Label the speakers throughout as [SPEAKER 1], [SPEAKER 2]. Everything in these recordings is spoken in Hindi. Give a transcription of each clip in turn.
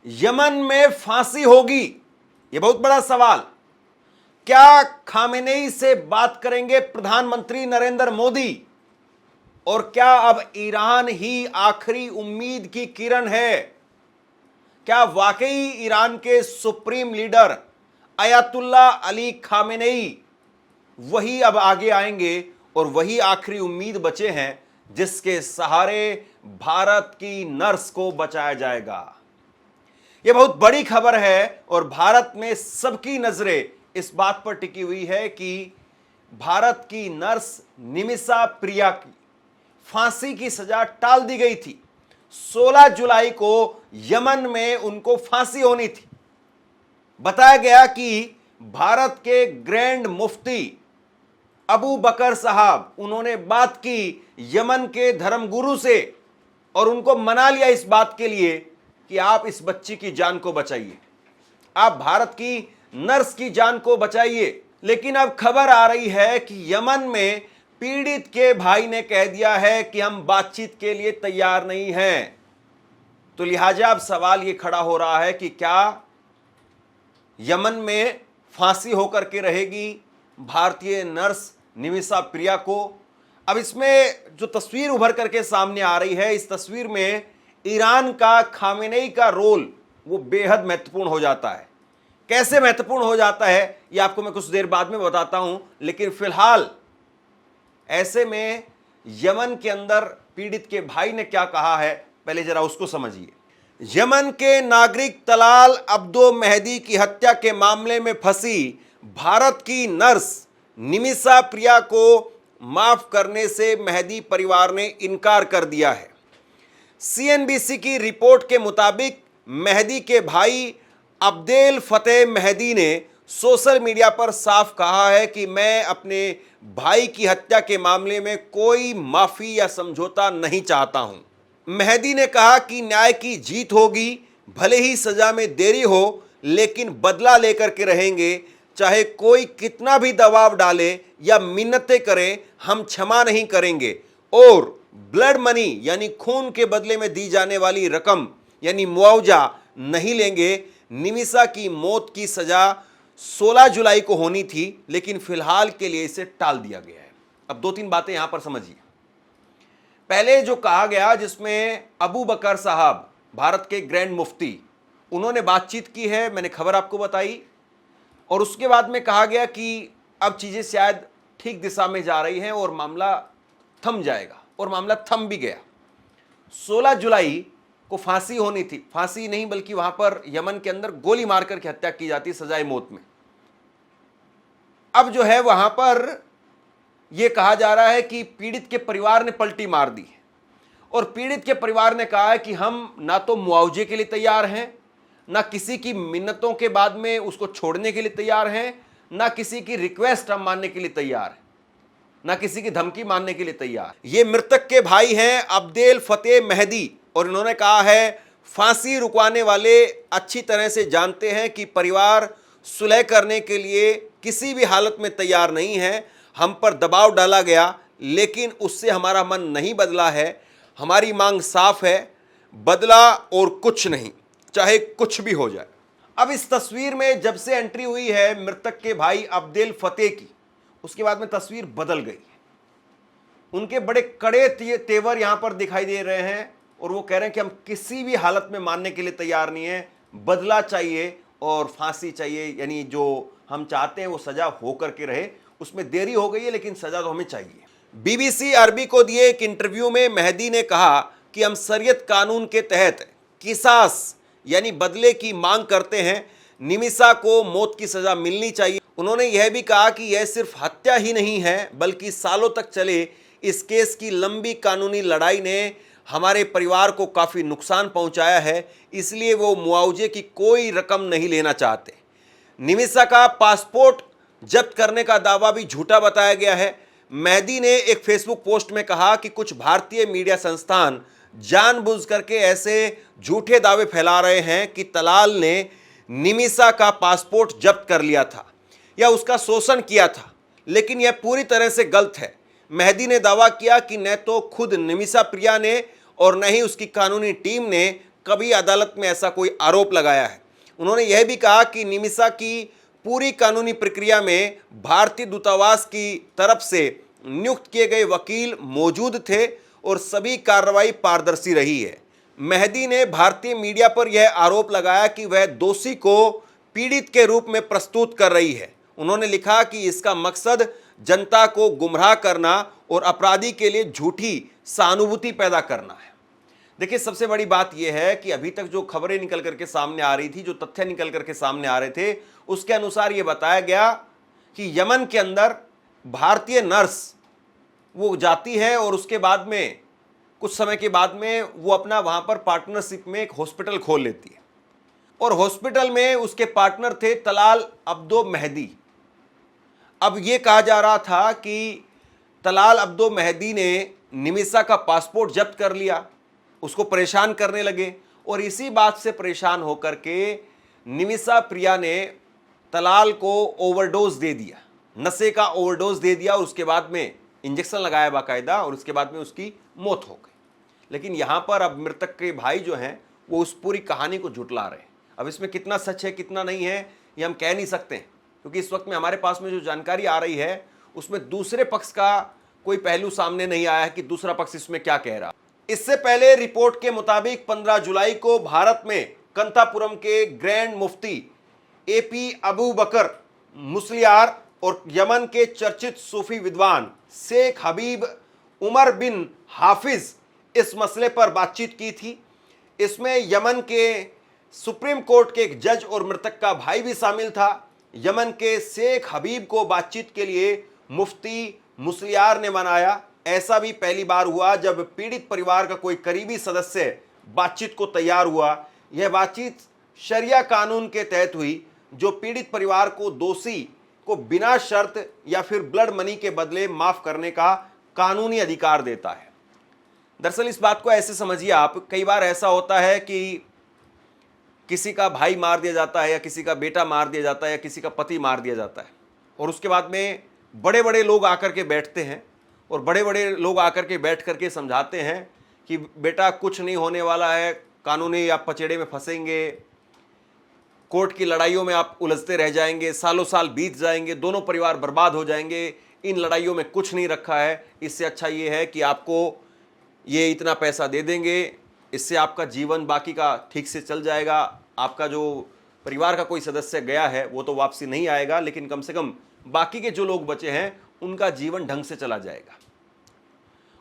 [SPEAKER 1] यमन में फांसी होगी? यह बहुत बड़ा सवाल। क्या खामेनेई से बात करेंगे प्रधानमंत्री नरेंद्र मोदी? और क्या अब ईरान ही आखिरी उम्मीद की किरण है? क्या वाकई ईरान के supreme leader Ayatollah Ali Khamenei वही अब आगे आएंगे और वही आखिरी उम्मीद बचे हैं जिसके सहारे भारत की नर्स को बचाया जाएगा? यह बहुत बड़ी खबर है और भारत में सबकी नजरें इस बात पर टिकी हुई है कि भारत की नर्स निमिषा प्रिया की फांसी की सजा टाल दी गई थी। 16 जुलाई को यमन में उनको फांसी होनी थी। बताया गया कि भारत के ग्रैंड मुफ्ती अबू बकर साहब, उन्होंने बात की यमन के धर्मगुरु से और उनको मना लिया इस बात के लिए कि आप इस बच्ची की जान को बचाइए, आप भारत की नर्स की जान को बचाइए। लेकिन अब खबर आ रही है कि यमन में पीड़ित के भाई ने कह दिया है कि हम बातचीत के लिए तैयार नहीं हैं। तो लिहाजा अब सवाल यह खड़ा हो रहा है कि क्या यमन में फांसी होकर के रहेगी भारतीय नर्स निमिषा प्रिया को? अब इसमें जो तस्वीर उभर करके सामने आ रही है, इस तस्वीर में ईरान का खामेनेई का रोल वो बेहद महत्वपूर्ण हो जाता है। कैसे महत्वपूर्ण हो जाता है ये आपको मैं कुछ देर बाद में बताता हूं, लेकिन फिलहाल ऐसे में यमन के अंदर पीड़ित के भाई ने क्या कहा है, पहले जरा उसको समझिए। यमन के नागरिक तलाल अब्दो मेहदी की हत्या के मामले में फंसी भारत की नर्स निमिषा प्रिया को माफ करने से मेहदी परिवार ने इनकार कर दिया है। सीएनबीसी की रिपोर्ट के मुताबिक मेहदी के भाई अब्देल फतेह मेहदी ने सोशल मीडिया पर साफ कहा है कि मैं अपने भाई की हत्या के मामले में कोई माफी या समझौता नहीं चाहता हूं। मेहदी ने कहा कि न्याय की जीत होगी, भले ही सजा में देरी हो, लेकिन बदला लेकर के रहेंगे। चाहे कोई कितना भी दबाव डाले या मिन्नतें करे, हम क्षमा नहीं करेंगे और ब्लड मनी यानी खून के बदले में दी जाने वाली रकम यानी मुआवजा नहीं लेंगे। निमिषा की मौत की सजा 16 जुलाई को होनी थी, लेकिन फिलहाल के लिए इसे टाल दिया गया है। अब 2-3 बातें यहां पर समझिए। पहले जो कहा गया, जिसमें अबू बकर साहब भारत के ग्रैंड मुफ्ती, उन्होंने बातचीत की है, मैंने खबर आपको बताई, और उसके बाद में कहा गया कि अब चीजें शायद ठीक दिशा में जा रही हैं और मामला थम जाएगा, और मामला थम भी गया। 16 जुलाई को फांसी होनी थी, फांसी नहीं बल्कि वहां पर यमन के अंदर गोली मारकर के हत्या की जाती, सजाए मौत में। अब जो है वहां पर यह कहा जा रहा है कि पीड़ित के परिवार ने पलटी मार दी है और पीड़ित के परिवार ने कहा है कि हम ना तो मुआवजे के लिए तैयार हैं, ना किसी की मिन्नतों के बाद में उसको छोड़ने के लिए तैयार हैं, ना किसी की रिक्वेस्ट हम मानने के लिए तैयार हैं, ना किसी की धमकी मानने के लिए तैयार। ये मृतक के भाई हैं अब्देल फतेह मेहदी, और इन्होंने कहा है फांसी रुकवाने वाले अच्छी तरह से जानते हैं कि परिवार सुलह करने के लिए किसी भी हालत में तैयार नहीं है। हम पर दबाव डाला गया, लेकिन उससे हमारा मन नहीं बदला है। हमारी मांग साफ है, बदला और कुछ नहीं, चाहे कुछ भी हो जाए। अब इस तस्वीर में जब से एंट्री हुई है मृतक के भाई अब्देल फतेह की, उसके बाद में तस्वीर बदल गई है। उनके बड़े कड़े तेवर यहां पर दिखाई दे रहे हैं और वो कह रहे हैं कि हम किसी भी हालत में मानने के लिए तैयार नहीं है, बदला चाहिए और फांसी चाहिए, यानी जो हम चाहते हैं वो सजा होकर के रहे। उसमें देरी हो गई है, लेकिन सजा तो हमें चाहिए। बीबीसी अरबी को दिए एक इंटरव्यू में मेहदी ने कहा कि हम शरीयत कानून के तहत किसास यानी बदले की मांग करते हैं। निमिषा को मौत की सजा मिलनी चाहिए। उन्होंने यह भी कहा कि यह सिर्फ हत्या ही नहीं है, बल्कि सालों तक चले इस केस की लंबी कानूनी लड़ाई ने हमारे परिवार को काफ़ी नुकसान पहुंचाया है, इसलिए वो मुआवजे की कोई रकम नहीं लेना चाहते। निमिषा का पासपोर्ट जब्त करने का दावा भी झूठा बताया गया है। मेहदी ने एक फेसबुक पोस्ट में कहा कि कुछ भारतीय मीडिया संस्थान जानबूझ करके ऐसे झूठे दावे फैला रहे हैं कि तलाल ने निमिषा का पासपोर्ट जब्त कर लिया था या उसका शोषण किया था, लेकिन यह पूरी तरह से गलत है। मेहदी ने दावा किया कि न तो खुद निमिषा प्रिया ने और न ही उसकी कानूनी टीम ने कभी अदालत में ऐसा कोई आरोप लगाया है। उन्होंने यह भी कहा कि निमिषा की पूरी कानूनी प्रक्रिया में भारतीय दूतावास की तरफ से नियुक्त किए गए वकील मौजूद थे और सभी कार्रवाई पारदर्शी रही है। मेहदी ने भारतीय मीडिया पर यह आरोप लगाया कि वह दोषी को पीड़ित के रूप में प्रस्तुत कर रही है। उन्होंने लिखा कि इसका मकसद जनता को गुमराह करना और अपराधी के लिए झूठी सहानुभूति पैदा करना है। देखिए, सबसे बड़ी बात यह है कि अभी तक जो खबरें निकल करके सामने आ रही थी, जो तथ्य निकल करके सामने आ रहे थे, उसके अनुसार यह बताया गया कि यमन के अंदर भारतीय नर्स वो जाती है और उसके बाद में कुछ समय के बाद में वो अपना वहां पर पार्टनरशिप में एक हॉस्पिटल खोल लेती है और हॉस्पिटल में उसके पार्टनर थे तलाल अब्दो मेहदी। अब ये कहा जा रहा था कि तलाल अब्दो मेहदी ने निमिषा का पासपोर्ट जब्त कर लिया, उसको परेशान करने लगे और इसी बात से परेशान होकर के निमिषा प्रिया ने तलाल को ओवरडोज दे दिया, नशे का ओवरडोज दे दिया और उसके बाद में इंजेक्शन लगाया बाकायदा और उसके बाद में उसकी मौत हो गई। लेकिन यहाँ पर अब मृतक के भाई जो हैं वो उस पूरी कहानी को झुठला रहे हैं। अब इसमें कितना सच है कितना नहीं है ये हम कह नहीं सकते, क्योंकि इस वक्त में हमारे पास में जो जानकारी आ रही है उसमें दूसरे पक्ष का कोई पहलू सामने नहीं आया है कि दूसरा पक्ष इसमें क्या कह रहा। इससे पहले रिपोर्ट के मुताबिक 15 जुलाई को भारत में कंतापुरम के ग्रैंड मुफ्ती एपी अबू बकर मुस्लियार और यमन के चर्चित सूफी विद्वान शेख हबीब उमर बिन हाफिज इस मसले पर बातचीत की थी। इसमें यमन के सुप्रीम कोर्ट के एक जज और मृतक का भाई भी शामिल था। यमन के शेख हबीब को बातचीत के लिए मुफ्ती मुस्लियार ने मनाया। ऐसा भी पहली बार हुआ जब पीड़ित परिवार का कोई करीबी सदस्य बातचीत को तैयार हुआ। यह बातचीत शरिया कानून के तहत हुई जो पीड़ित परिवार को दोषी को बिना शर्त या फिर ब्लड मनी के बदले माफ करने का कानूनी अधिकार देता है। दरअसल इस बात को ऐसे समझिए आप, कई बार ऐसा होता है कि किसी का भाई मार दिया जाता है या किसी का बेटा मार दिया जाता है या किसी का पति मार दिया जाता है और उसके बाद में बड़े बड़े लोग आकर के बैठते हैं और बड़े बड़े लोग आकर के बैठ करके समझाते हैं कि बेटा कुछ नहीं होने वाला है, कानूनी आप पचेड़े में फंसेंगे, कोर्ट की लड़ाइयों में आप उलझते रह जाएंगे, सालों साल बीत जाएंगे, दोनों परिवार बर्बाद हो जाएंगे, इन लड़ाइयों में कुछ नहीं रखा है, इससे अच्छा ये है कि आपको ये इतना पैसा दे देंगे, इससे आपका जीवन बाकी का ठीक से चल जाएगा, आपका जो परिवार का कोई सदस्य गया है वो तो वापसी नहीं आएगा, लेकिन कम से कम बाकी के जो लोग बचे हैं उनका जीवन ढंग से चला जाएगा।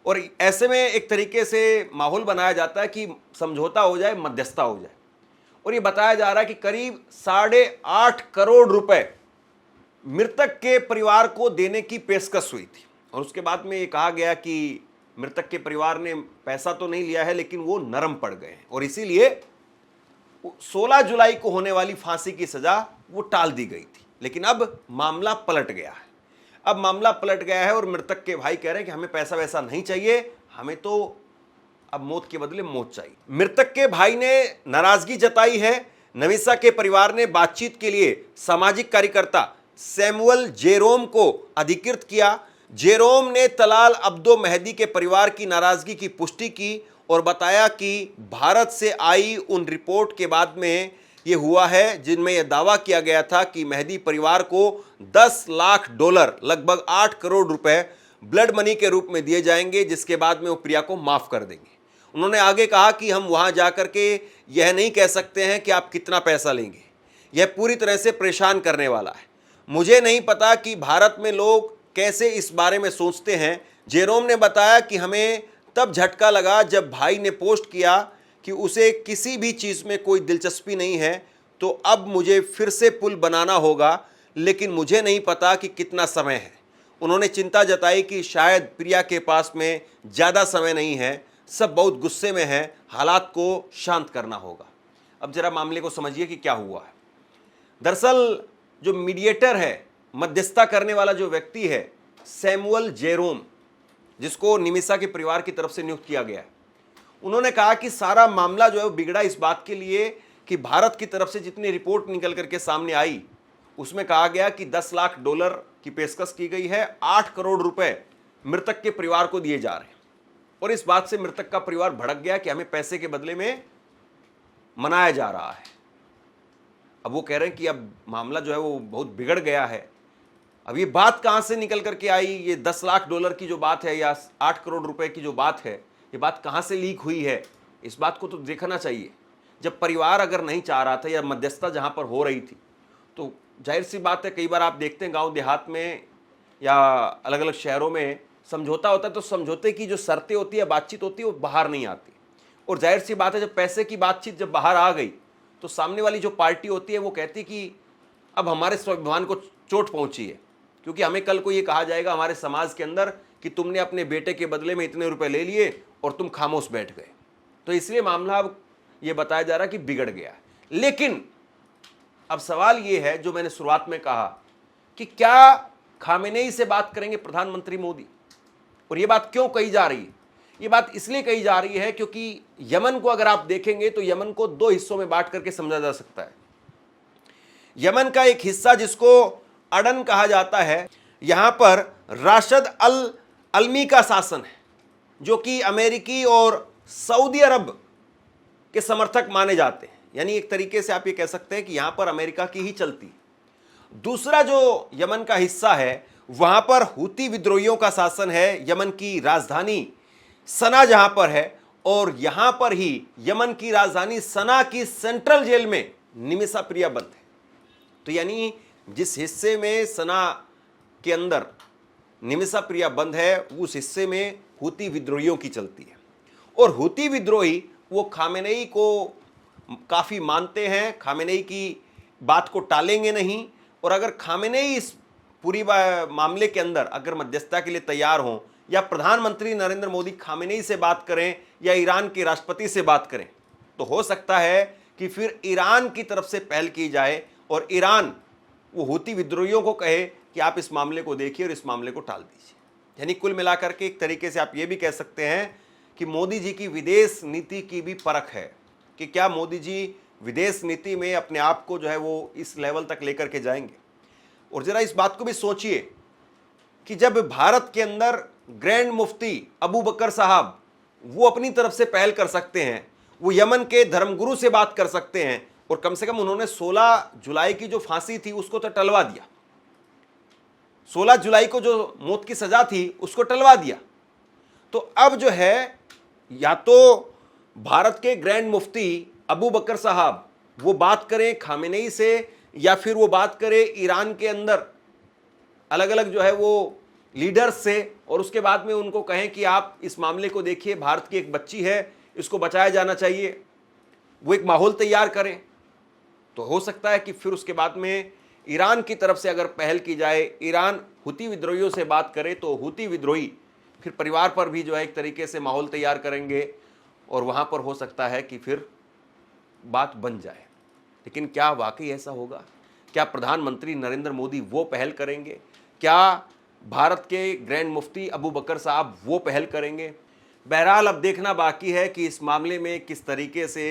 [SPEAKER 1] और ऐसे में एक तरीके से माहौल बनाया जाता है कि समझौता हो जाए, मध्यस्थता हो जाए। और ये बताया जा रहा है कि करीब 8.5 करोड़ रुपए मृतक के परिवार को देने की पेशकश हुई थी और उसके बाद में ये कहा गया कि मृतक के परिवार ने पैसा तो नहीं लिया है लेकिन वो नरम पड़ गए हैं और इसीलिए 16 जुलाई को होने वाली फांसी की सजा वो टाल दी गई थी। लेकिन अब मामला पलट गया है, अब मामला पलट गया है और मृतक के भाई कह रहे हैं कि हमें पैसा वैसा नहीं चाहिए, हमें तो अब मौत के बदले मौत चाहिए। मृतक के भाई ने नाराजगी जताई है। निमिषा के परिवार ने बातचीत के लिए सामाजिक कार्यकर्ता सैमुअल जेरोम को अधिकृत किया। जेरोम ने तलाल अब्दो मेहदी के परिवार की नाराजगी की पुष्टि की और बताया कि भारत से आई उन रिपोर्ट के बाद में ये हुआ है जिनमें यह दावा किया गया था कि मेहदी परिवार को 10 लाख डॉलर लगभग 8 करोड़ रुपए ब्लड मनी के रूप में दिए जाएंगे, जिसके बाद में वो प्रिया को माफ कर देंगे। उन्होंने आगे कहा कि हम वहां जाकर के यह नहीं कह सकते हैं कि आप कितना पैसा लेंगे, यह पूरी तरह से परेशान करने वाला है। मुझे नहीं पता कि भारत में लोग कैसे इस बारे में सोचते हैं। जेरोम ने बताया कि हमें तब झटका लगा जब भाई ने पोस्ट किया कि उसे किसी भी चीज़ में कोई दिलचस्पी नहीं है, तो अब मुझे फिर से पुल बनाना होगा, लेकिन मुझे नहीं पता कि कितना समय है। उन्होंने चिंता जताई कि शायद प्रिया के पास में ज़्यादा समय नहीं है, सब बहुत गुस्से में हैं, हालात को शांत करना होगा। अब जरा मामले को समझिए कि क्या हुआ है। दरअसल जो मीडिएटर है, मध्यस्थता करने वाला जो व्यक्ति है, सैमुअल जेरोम, जिसको निमिषा के परिवार की तरफ से नियुक्त किया गया है, उन्होंने कहा कि सारा मामला जो है वो बिगड़ा इस बात के लिए कि भारत की तरफ से जितनी रिपोर्ट निकल करके सामने आई उसमें कहा गया कि 10 लाख डॉलर की पेशकश की गई है, 8 करोड़ रुपए मृतक के परिवार को दिए जा रहे हैं। और इस बात से मृतक का परिवार भड़क गया कि हमें पैसे के बदले में मनाया जा रहा है। अब वो कह रहे हैं कि अब मामला जो है वो बहुत बिगड़ गया है। अब ये बात कहाँ से निकल करके आई, ये 10 लाख डॉलर की जो बात है या 8 करोड़ रुपए की जो बात है, ये बात कहाँ से लीक हुई है, इस बात को तो देखना चाहिए। जब परिवार अगर नहीं चाह रहा था या मध्यस्थता जहाँ पर हो रही थी, तो जाहिर सी बात है, कई बार आप देखते हैं गांव देहात में या अलग अलग शहरों में समझौता होता है, तो समझौते की जो शर्तें होती है, बातचीत होती है, वो बाहर नहीं आती। और जाहिर सी बात है, जब पैसे की बातचीत जब बाहर आ गई, तो सामने वाली जो पार्टी होती है वो कहती कि अब हमारे स्वाभिमान को चोट पहुंची है, क्योंकि हमें कल को ये कहा जाएगा हमारे समाज के अंदर कि तुमने अपने बेटे के बदले में इतने रुपए ले लिए और तुम खामोश बैठ गए। तो इसलिए मामला अब ये बताया जा रहा कि बिगड़ गया है। लेकिन अब सवाल ये है, जो मैंने शुरुआत में कहा, कि क्या खामेनेई से बात करेंगे प्रधानमंत्री मोदी? और ये बात क्यों कही जा रही है? ये बात इसलिए कही जा रही है क्योंकि यमन को अगर आप देखेंगे तो यमन को 2 हिस्सों में बांट करके समझा जा सकता है। यमन का एक हिस्सा जिसको अडन कहा जाता है, यहां पर राशिद अल अलमी का शासन है, जो कि अमेरिकी और सऊदी अरब के समर्थक माने जाते हैं। यानी एक तरीके से आप ये कह सकते हैं कि यहां पर अमेरिका की ही चलती। दूसरा जो यमन का हिस्सा है, वहां पर हूती विद्रोहियों का शासन है। यमन की राजधानी सना जहां पर है, और यहां पर ही यमन की राजधानी सना की सेंट्रल जेल में निमिषा प्रिया बंद है। तो यानी जिस हिस्से में सना के अंदर निमिषा प्रिया बंद है, उस हिस्से में हूती विद्रोहियों की चलती है। और हूती विद्रोही वो खामेनेई को काफ़ी मानते हैं, खामेनेई की बात को टालेंगे नहीं। और अगर खामेनेई इस पूरी मामले के अंदर अगर मध्यस्थता के लिए तैयार हों, या प्रधानमंत्री नरेंद्र मोदी खामेनेई से बात करें या ईरान के राष्ट्रपति से बात करें, तो हो सकता है कि फिर ईरान की तरफ से पहल की जाए और ईरान वो हूती विद्रोहियों को कहे कि आप इस मामले को देखिए और इस मामले को टाल दीजिए। यानी कुल मिलाकर के एक तरीके से आप ये भी कह सकते हैं कि मोदी जी की विदेश नीति की भी परख है कि क्या मोदी जी विदेश नीति में अपने आप को जो है वो इस लेवल तक लेकर के जाएंगे। और जरा इस बात को भी सोचिए कि जब भारत के अंदर ग्रैंड मुफ्ती अबू बकर साहब वो अपनी तरफ से पहल कर सकते हैं, वो यमन के धर्मगुरु से बात कर सकते हैं, और कम से कम उन्होंने 16 जुलाई की जो फांसी थी उसको तो टलवा दिया, 16 जुलाई को जो मौत की सजा थी उसको टलवा दिया। तो अब जो है, या तो भारत के ग्रैंड मुफ्ती अबू बकर साहब वो बात करें खामेनेई से, या फिर वो बात करें ईरान के अंदर अलग अलग जो है वो लीडर्स से, और उसके बाद में उनको कहें कि आप इस मामले को देखिए, भारत की एक बच्ची है, इसको बचाया जाना चाहिए, वो एक माहौल तैयार करें। तो हो सकता है कि फिर उसके बाद में ईरान की तरफ से अगर पहल की जाए, ईरान हूती विद्रोहियों से बात करे, तो हूती विद्रोही फिर परिवार पर भी जो है एक तरीके से माहौल तैयार करेंगे, और वहाँ पर हो सकता है कि फिर बात बन जाए। लेकिन क्या वाकई ऐसा होगा? क्या प्रधानमंत्री नरेंद्र मोदी वो पहल करेंगे? क्या भारत के ग्रैंड मुफ्ती अबू बकर साहब वो पहल करेंगे? बहरहाल अब देखना बाकी है कि इस मामले में किस तरीके से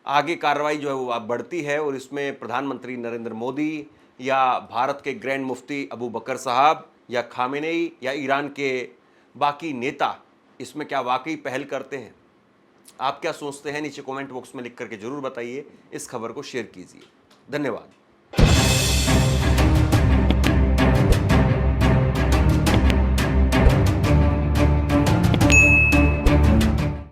[SPEAKER 1] आगे कार्रवाई जो है वो अब बढ़ती है, और इसमें प्रधानमंत्री नरेंद्र मोदी या भारत के ग्रैंड मुफ्ती अबू बकर साहब या खामेनेई या ईरान के बाकी नेता इसमें क्या वाकई पहल करते हैं। आप क्या सोचते हैं? नीचे कमेंट बॉक्स में लिख करके जरूर बताइए। इस खबर को शेयर कीजिए। धन्यवाद।